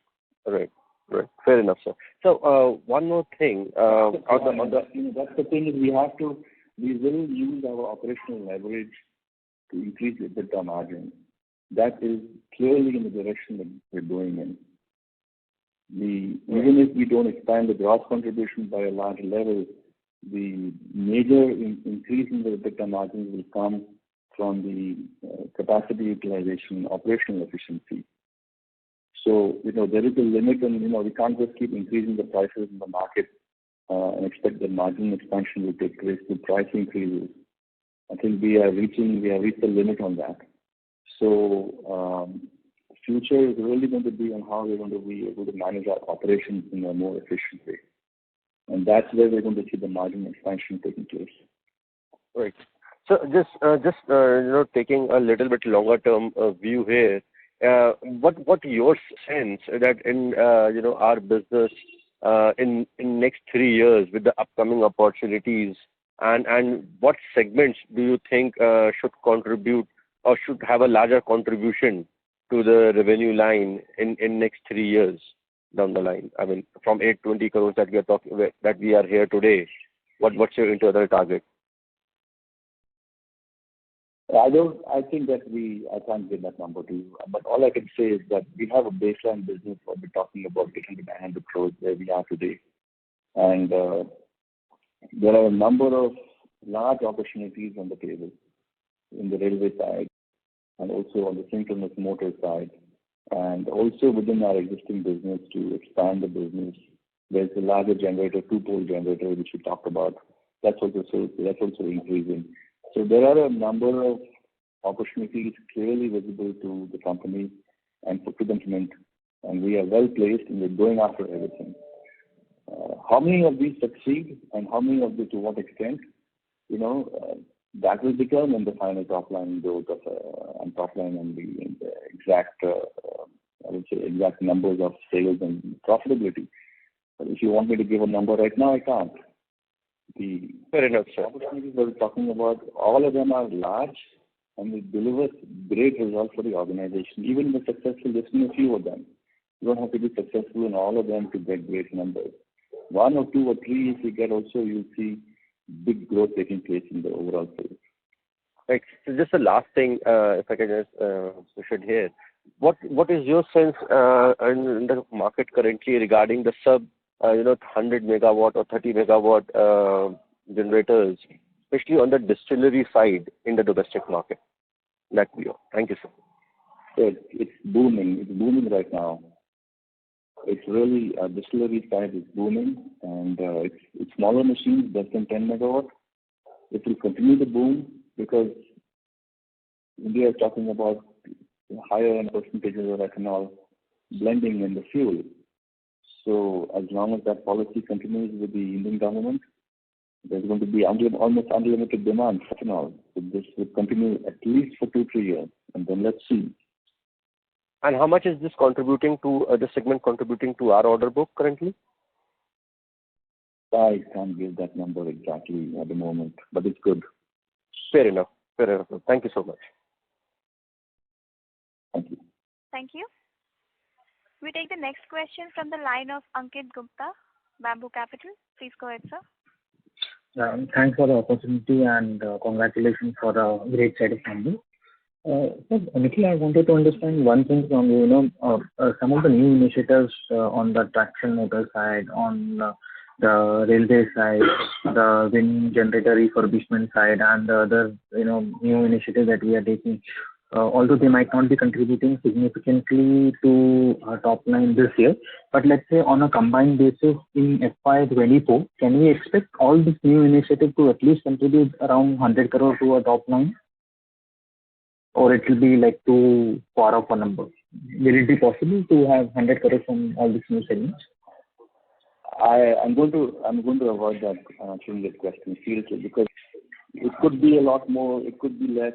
Fair enough, sir. So one more thing. That's the thing is we will use our operational leverage to increase the EBITDA margin. That is clearly in the direction that we're going in. Even if we don't expand the gross contribution by a large level, the major increase in the EBITDA margins will come from the capacity utilization, operational efficiency. So, there is a limit and, we can't just keep increasing the prices in the market and expect that margin expansion will take place through price increases. I think we have reached the limit on that. So, future is really going to be on how we're going to be able to manage our operations in a more efficient way. And that's where we're going to see the margin expansion taking place. Right. So taking a little bit longer term view here, what your sense that in our business in next 3 years with the upcoming opportunities, and what segments do you think should contribute or should have a larger contribution to the revenue line in next 3 years down the line? I mean, from 820 crores that we are here today, what's your internal target? I think that I can't give that number to you, but all I can say is that we have a baseline business where we're talking about getting to 900 crores where we are today. And there are a number of large opportunities on the table in the railway side and also on the synchronous motor side, and also within our existing business to expand the business. There's a larger generator, two-pole generator, which we talked about. That's also increasing. So there are a number of opportunities clearly visible to the company and for implement, and we are well placed and we're going after everything. How many of these succeed and how many of these to what extent, that will determine the final top line growth and top line and the exact, exact numbers of sales and profitability. But if you want me to give a number right now, I can't. Fair enough, sir. Opportunities we're talking about, all of them are large and will deliver great results for the organization. Even if we're successful just in a few of them, you don't have to be successful in all of them to get great numbers. One or two or three, if you get also, you'll see big growth taking place in the overall sales. Right. So just the last thing, if I can just push it here. What is your sense in the market currently regarding the sub 100 megawatt or 30 megawatt generators, especially on the distillery side in the domestic market? That view. Thank you, sir. It's booming. It's booming right now. It's really distillery side is booming, and it's smaller machines, less than 10 megawatt. It will continue to boom because India is talking about higher end percentages of ethanol blending in the fuel. So as long as that policy continues with the Indian government, there's going to be almost unlimited demand for ethanol. So this will continue at least for 2-3 years, and then let's see. And how much is this contributing to the segment contributing to our order book currently? I can't give that number exactly at the moment, but it's good. Fair enough. Fair enough. Thank you so much. Thank you. Thank you. We take the next question from the line of Ankit Gupta, Bamboo Capital. Please go ahead, sir. Thanks for the opportunity and congratulations for a great set of numbers. Nikhil, I wanted to understand one thing from you. Some of the new initiatives on the traction motor side, on the railway side, the wind generator refurbishment side, and the other new initiatives that we are taking. Although they might not be contributing significantly to our top line this year, but let's say on a combined basis in FY24, can we expect all these new initiatives to at least contribute around 100 crore to our top line? Or it will be like too far off a number? Will it be possible to have 100 crore from all these new segments? I'm going to avoid that answering that question seriously, because it could be a lot more, it could be less.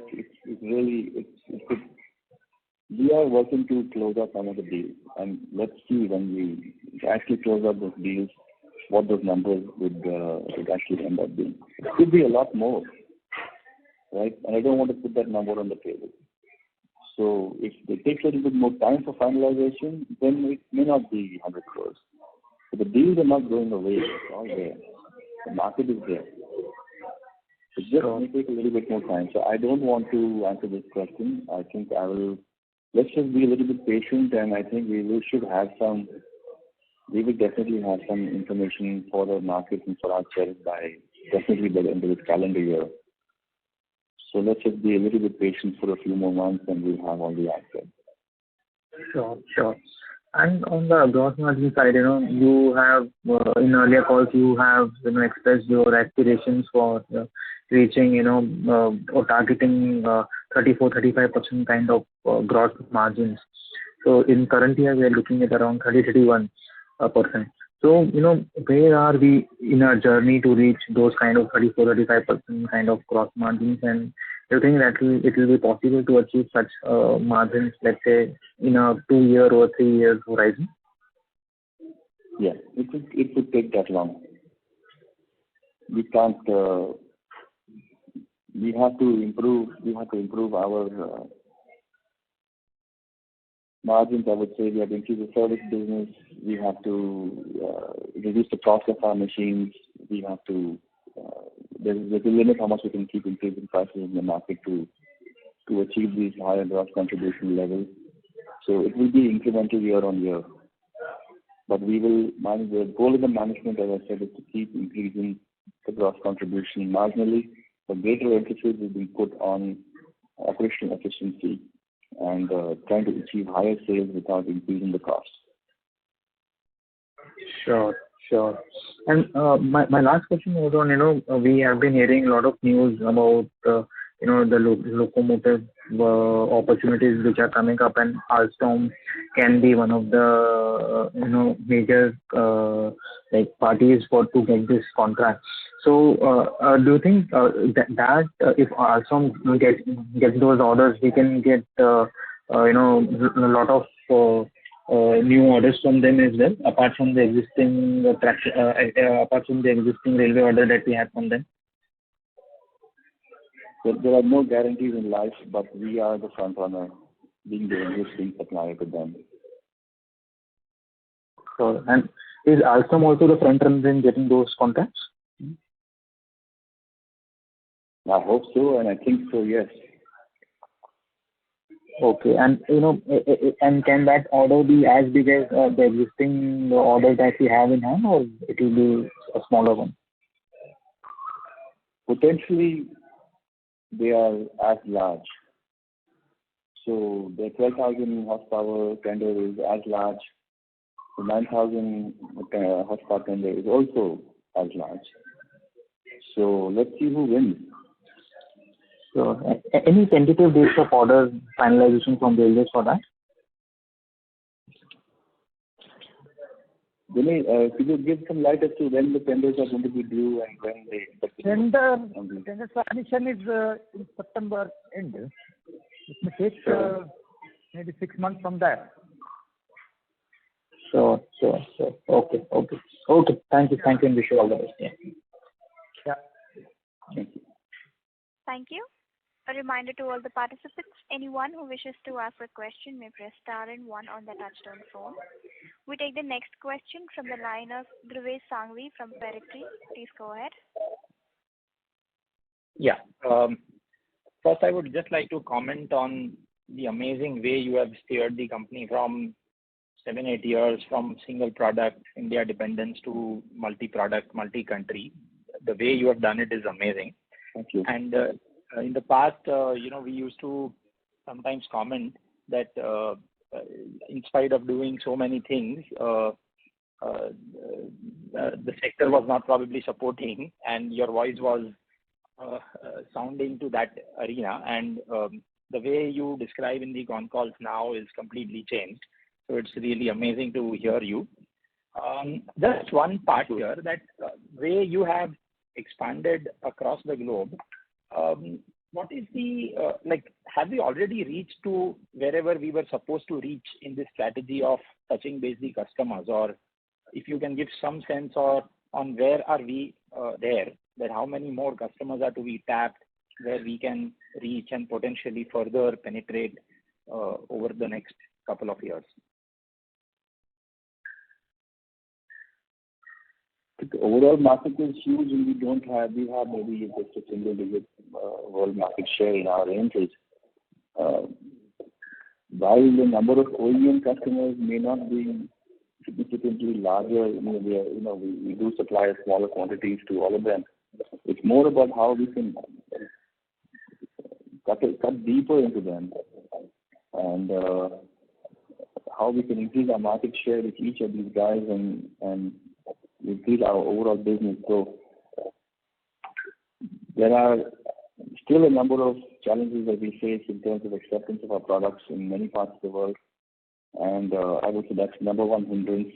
We are working to close out some of the deals, and let's see when we actually close out those deals, what those numbers would actually end up being. It could be a lot more, right? And I don't want to put that number on the table. So if it takes a little bit more time for finalization, then it may not be 100 crores. But the deals are not going away. It's all there. The market is there. It just may take a little bit more time. So I don't want to answer this question. I think let's just be a little bit patient, and I think we will definitely have some information for the market and for ourselves definitely by the end of this calendar year. So let's just be a little bit patient for a few more months, and we'll have all the answers. Sure. And on the gross margin side, you have in earlier calls you have expressed your aspirations for reaching or targeting 34-35% kind of gross margins. So in current year we are looking at around 30-31%. So, where are we in our journey to reach those kind of 34-35% kind of gross margins? And do you think that it will be possible to achieve such margins, let's say, in a 2-year or 3-year horizon? Yeah, it would take that long. We can't. We have to improve our margins. I would say we have to increase the service business. We have to reduce the cost of our machines. We have to. There's a limit how much we can keep increasing prices in the market to achieve these higher gross contribution levels. So it will be incremental year on year. But we will manage. The goal of the management, as I said, is to keep increasing the gross contribution marginally. But greater emphasis will be put on operational efficiency and trying to achieve higher sales without increasing the cost. Sure. And my last question was on, we have been hearing a lot of news about, the locomotive opportunities which are coming up, and Alstom can be one of the, major, parties to get this contract. So, do you think that if Alstom gets those orders, we can get, a lot of new orders from them as well, apart from the existing railway order that we have from them? There are no guarantees in life, but we are the front runner, being the existing supplier to them. So, and is Alstom also the front runner in getting those contracts? I hope so, and I think so, yes. Okay, and and can that order be as big as the existing order that we have in hand, or it will be a smaller one? Potentially, they are as large. So the 12,000 horsepower tender is as large. The 9,000 horsepower tender is also as large. So let's see who wins. So, any tentative dates of order finalization from railways for that? Vinay, could you give some light as to when the tenders are going to be due and when they expect Tender submission is in September end. It may take maybe 6 months from there. Sure. Okay. Thank you, and wish you all the best. Yeah. Thank you. A reminder to all the participants, anyone who wishes to ask a question may press star and 1 on the touchtone phone. We take the next question from the line of Dhruvesh Sangvi from FY23. Please go ahead. Yeah. First, I would just like to comment on the amazing way you have steered the company from 7-8 years from single product India dependence to multi-product, multi-country. The way you have done it is amazing. Thank you. And in the past, we used to sometimes comment that in spite of doing so many things, the sector was not probably supporting, and your voice was sounding to that arena. And the way you describe in the Concalls now is completely changed. So it's really amazing to hear you. Just one part here, that way you have expanded across the globe. What is the have we already reached to wherever we were supposed to reach in this strategy of touching base the customers, or if you can give some sense on where are we there, that how many more customers are to be tapped, where we can reach and potentially further penetrate over the next couple of years? The overall market is huge, and we have maybe just a single digit world market share in our ranges. While the number of OEM customers may not be significantly larger, we do supply smaller quantities to all of them. It's more about how we can cut deeper into them, and how we can increase our market share with each of these guys and increase our overall business. So there are still a number of challenges that we face in terms of acceptance of our products in many parts of the world, and I would say that's number one hindrance.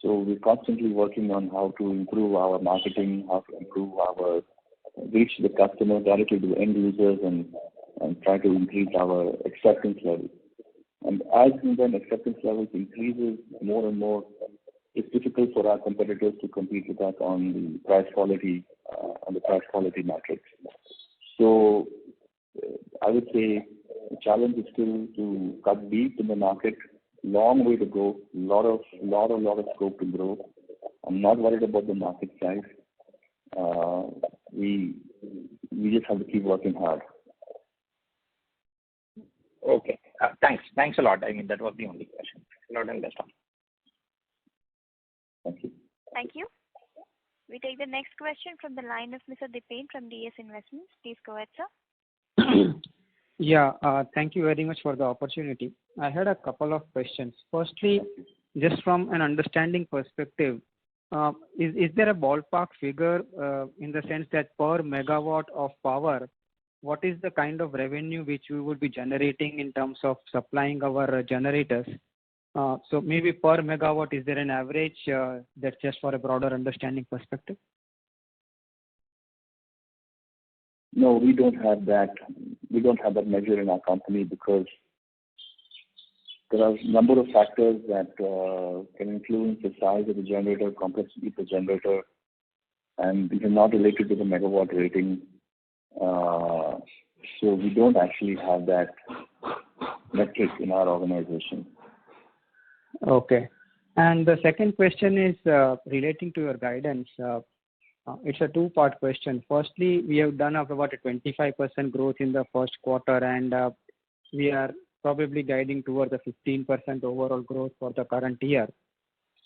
So we're constantly working on how to improve our marketing, how to improve our reach the customer directly to the end users, and try to increase our acceptance level. And as then acceptance levels increases more and more, it's difficult for our competitors to compete with us on the price quality metrics. So I would say the challenge is still to cut deep in the market. Long way to go. Lot of scope to grow. I'm not worried about the market size. We just have to keep working hard. Okay. Thanks a lot. I mean, that was the only question. Not understand. Thank you. Thank you. We take the next question from the line of Mr. Dipen from DS Investments. Please go ahead, sir. Yeah, thank you very much for the opportunity. I had a couple of questions. Firstly, just from an understanding perspective, is there a ballpark figure in the sense that per megawatt of power, what is the kind of revenue which we would be generating in terms of supplying our generators? So maybe per megawatt, is there an average that's just for a broader understanding perspective? No, we don't have that. We don't have that measure in our company because there are a number of factors that can influence the size of the generator, complexity of the generator, and these are not related to the megawatt rating. So we don't actually have that metric in our organization. Okay. And the second question is relating to your guidance. It's a two-part question. Firstly, we have done about a 25% growth in the first quarter, and we are probably guiding towards a 15% overall growth for the current year.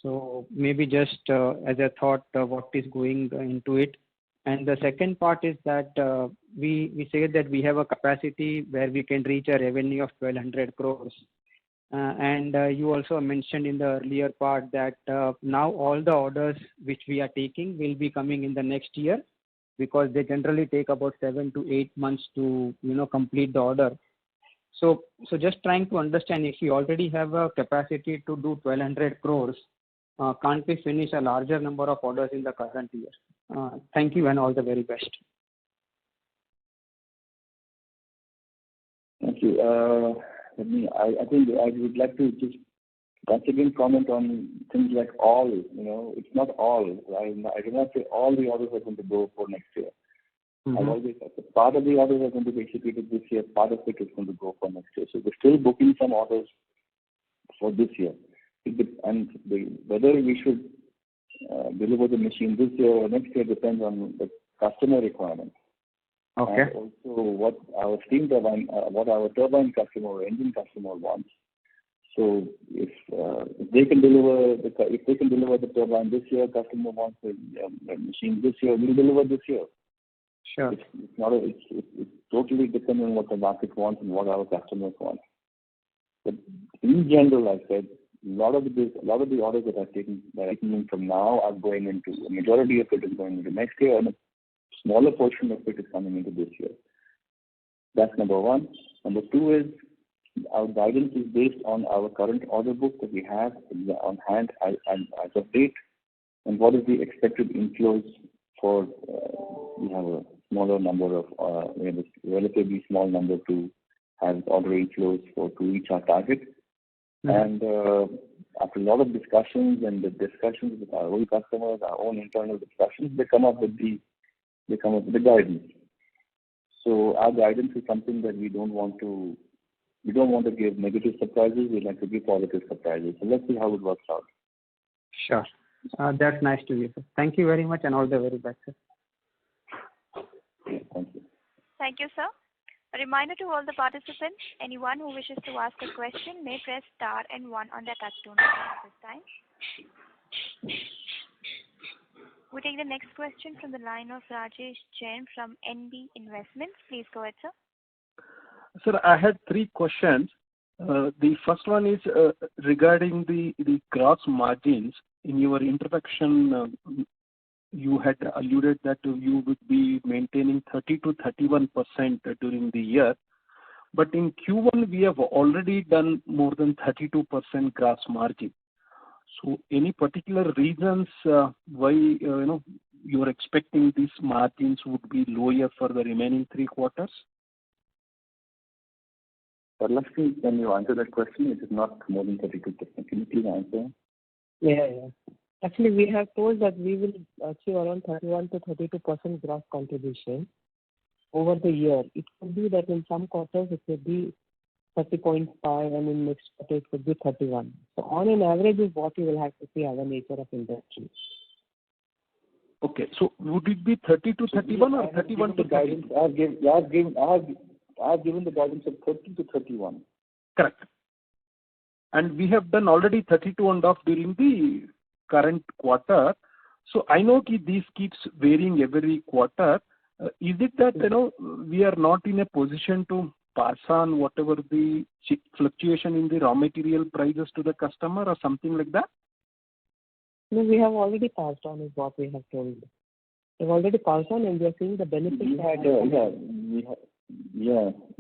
So maybe just as a thought, what is going into it? And the second part is that we say that we have a capacity where we can reach a revenue of 1,200 crores. And you also mentioned in the earlier part that now all the orders which we are taking will be coming in the next year because they generally take about 7 to 8 months to complete the order. So just trying to understand, if you already have a capacity to do 1,200 crores, can't we finish a larger number of orders in the current year? Thank you and all the very best. Thank you. I think I would like to just once again comment on things like all. It's not all. I do not say all the orders are going to go for next year. Mm-hmm. I've always said part of the orders are going to be executed this year. Part of it is going to go for next year. So we're still booking some orders for this year. Whether we should deliver the machine this year or next year depends on the customer requirement. Okay. And also what our steam turbine, what our turbine customer or engine customer wants. So if they can deliver the turbine this year, customer wants the machine this year, we'll deliver this year. Sure. It's totally dependent on what the market wants and what our customers want. But in general, I said a lot of the orders that are taken in from now are going into, a majority of it is going into next year, and a smaller portion of it is coming into this year. That's number one. Number two is our guidance is based on our current order book that we have on hand as of date, and what is the expected inflows for. We have a smaller number of, we have a relatively small number to have order inflows to reach our target. Mm-hmm. And after a lot of discussions and the discussions with our own customers, our own internal discussions, they come up with the guidance. So our guidance is something that we don't want to give negative surprises. We like to give positive surprises. So let's see how it works out. Sure. That's nice to hear. Thank you very much and all the very best, sir. Yeah, thank you. Thank you, sir. A reminder to all the participants, anyone who wishes to ask a question may press star and 1 on their touchtone at this time. We take the next question from the line of Rajesh Jain from NB Investments. Please go ahead, sir. Sir, I had 3 questions. The first one is regarding the gross margins. In your introduction, you had alluded that you would be maintaining 30 to 31% during the year. But in Q1, we have already done more than 32% gross margin. So any particular reasons why you're expecting these margins would be lower for the remaining 3 quarters? Lakshmi, can you answer that question? It is not more than 32%. Can you please answer? Yeah. Actually, we have told that we will achieve around 31 to 32% gross contribution over the year. It could be that in some quarters it could be 30.5 and in next quarter it could be 31. So on an average is what you will have to see as a nature of industry. Okay, so would it be 30 to 31 or 31 to 30? I have given the guidance of 30 to 31. Correct. And we have done already 32.5 during the current quarter. So I know these keeps varying every quarter. Is it that we are not in a position to pass on whatever the fluctuation in the raw material prices to the customer or something like that? No, we have already passed on is what we have told. We have already passed on and we are seeing the benefits. We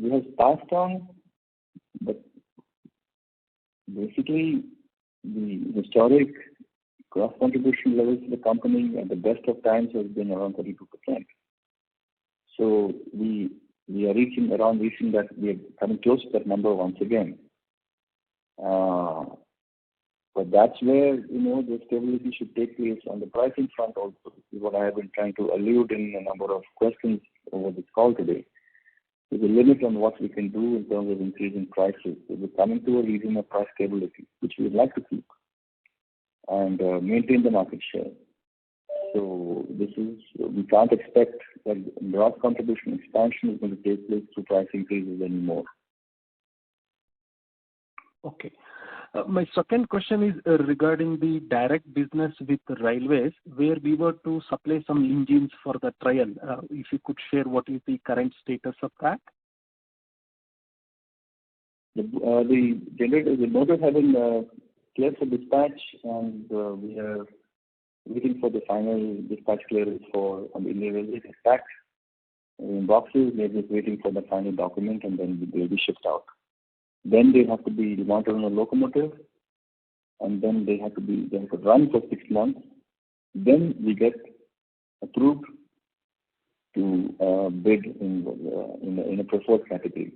have passed on, but basically the historic gross contribution levels to the company at the best of times has been around 32%. So we are reaching that, we are coming close to that number once again. But that's where, the stability should take place on the pricing front also, is what I have been trying to allude in a number of questions over this call today. There's a limit on what we can do in terms of increasing prices. So we're coming to a region of price stability, which we would like to keep and maintain the market share. So we can't expect that gross contribution expansion is going to take place through price increases anymore. Okay. My second question is regarding the direct business with the railways, where we were to supply some engines for the trial. If you could share what is the current status of that? The motors have been cleared for dispatch, and we are waiting for the final dispatch clearance on the Indian Railways. It's packed in boxes. They're just waiting for the final document, and then they'll be shipped out. Then they have to be mounted on a locomotive, and then they have to run for 6 months. Then we get approved to bid in a preferred category,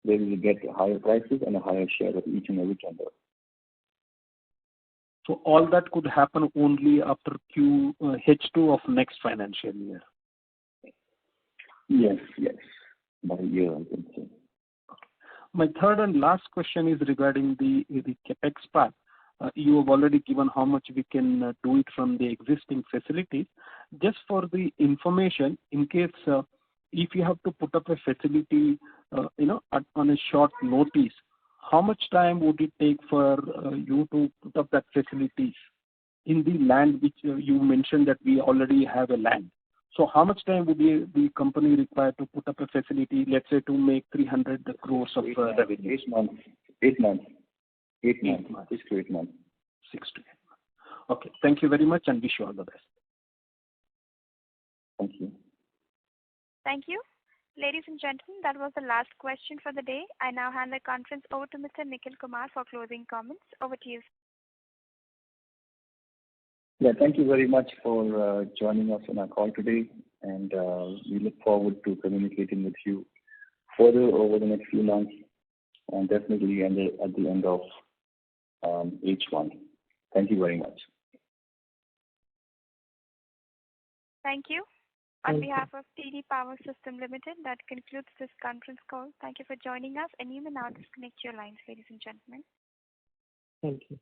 where we will get higher prices and a higher share of each and every tender. So all that could happen only after H2 of next financial year. Yes, by a year, I can say. My third and last question is regarding the capex part. You have already given how much we can do it from the existing facilities. Just for the information, in case if you have to put up a facility, on a short notice, how much time would it take for you to put up that facility in the land which you mentioned that we already have a land? So how much time would the company require to put up a facility, let's say, to make 300 crores of revenue? 8 months. 8 months. 6 to 8 months. 6 to 8 months. Okay. Thank you very much and wish you all the best. Thank you. Thank you. Ladies and gentlemen, that was the last question for the day. I now hand the conference over to Mr. Nikhil Kumar for closing comments. Over to you. Yeah, thank you very much for joining us on our call today, and we look forward to communicating with you further over the next few months, and definitely at the end of H1. Thank you very much. Thank you. On behalf of TD Power Systems Limited, that concludes this conference call. Thank you for joining us, and you may now disconnect your lines, ladies and gentlemen. Thank you.